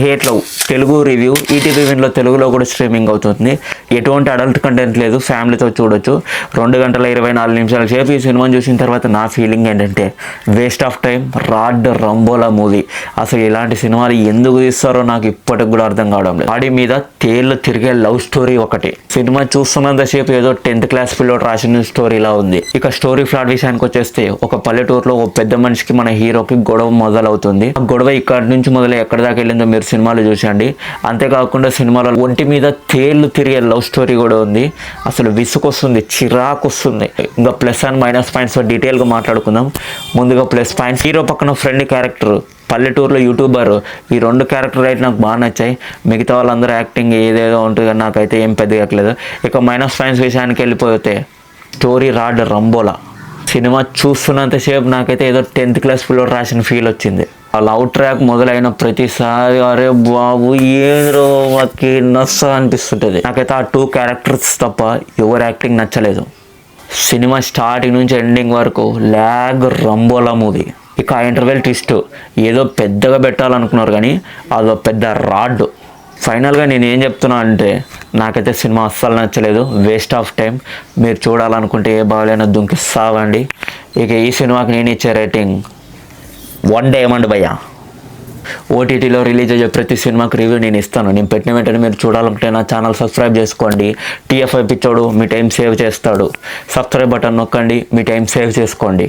Hate love Telugu review ETV విన్లో తెలుగులో కూడా స్ట్రీమింగ్ అవుతుంది. ఎటువంటి అడల్ట్ కంటెంట్ లేదు, ఫ్యామిలీతో చూడొచ్చు. 2 గంటల 24 నిమిషాల సేపు ఈ సినిమాని చూసిన తర్వాత నా ఫీలింగ్ ఏంటంటే waste of time. Rod Rambola movie. అసలు ఇలాంటి సినిమాలు ఎందుకు తీస్తారో నాకు ఇప్పటికి కూడా అర్థం కావడం లేదు. బాడీ మీద తేళ్లు తిరిగే లవ్ స్టోరీ ఒకటి. సినిమా చూస్తున్నంతసేపు ఏదో 10th క్లాస్ పిల్లోడు రాసిన స్టోరీలా ఉంది. ఇక స్టోరీ ఫ్లాట్ విషయానికి వచ్చేస్తే ఒక పల్లెటూరులో ఒక పెద్ద మనిషికి మన హీరోకి గొడవ మొదలవుతుంది. ఆ గొడవ ఇక్కడి నుంచి మొదలై ఎక్కడి దాకా వెళ్ళిందో మీరు సినిమాలు చూసండి. అంతేకాకుండా సినిమాలో ఒంటి మీద తేళ్లు తిరిగే లవ్ స్టోరీ కూడా ఉంది. అసలు విసుకొస్తుంది, చిరాకు వస్తుంది. ఇంకా ప్లస్ అండ్ మైనస్ పాయింట్స్ డీటెయిల్గా మాట్లాడుకుందాం. ముందుగా ప్లస్ పాయింట్స్, హీరో పక్కన ఫ్రెండ్ క్యారెక్టర్, పల్లెటూరులో యూట్యూబర్, ఈ 2 క్యారెక్టర్ అయితే నాకు బాగా నచ్చాయి. మిగతా వాళ్ళందరూ యాక్టింగ్ ఏదేదో ఉంటుంది కానీ నాకైతే ఏం పెద్దగా ఎక్కలేదు. ఇక మైనస్ పాయింట్స్ విషయానికి వెళ్ళిపోతే స్టోరీ రాడ్ రంబోలా. సినిమా చూస్తున్నంతసేపు నాకైతే ఏదో 10th క్లాస్ పిల్లోడు రాసిన ఫీల్ వచ్చింది. ఆ లవ్ ట్రాక్ మొదలైన ప్రతిసారి అరే బాబు ఏదో మాకి నచ్చ అనిపిస్తుంటుంది. నాకైతే ఆ 2 క్యారెక్టర్స్ తప్ప ఎవరు యాక్టింగ్ నచ్చలేదు. సినిమా స్టార్టింగ్ నుంచి ఎండింగ్ వరకు ల్యాగ్ రంబోలా మూవీ. ఇక ఆ ఇంటర్వెల్ ట్విస్ట్ ఏదో పెద్దగా పెట్టాలనుకున్నారు కానీ అదో పెద్ద రాడ్. ఫైనల్గా నేను ఏం చెప్తున్నా అంటే నాకైతే సినిమా అస్సలు నచ్చలేదు, వేస్ట్ ఆఫ్ టైం. మీరు చూడాలనుకుంటే ఏ బాగాలేనో దుంకిస్తావండి. ఇక ఈ సినిమాకి నేను ఇచ్చే రేటింగ్ 1 డైమండ్ భయ్యా. ఓటీటీలో రిలీజ్ అయ్యే ప్రతి సినిమాకి రివ్యూ నేను ఇస్తాను. నేను పెట్టిన వెంటనే మీరు చూడాలంటే నా ఛానల్ సబ్స్క్రైబ్ చేసుకోండి. టీఎఫ్ఐ పిచ్చోడు మీ టైం సేవ్ చేస్తాడు. సబ్స్క్రైబ్ బటన్ నొక్కండి, మీ టైం సేవ్ చేసుకోండి.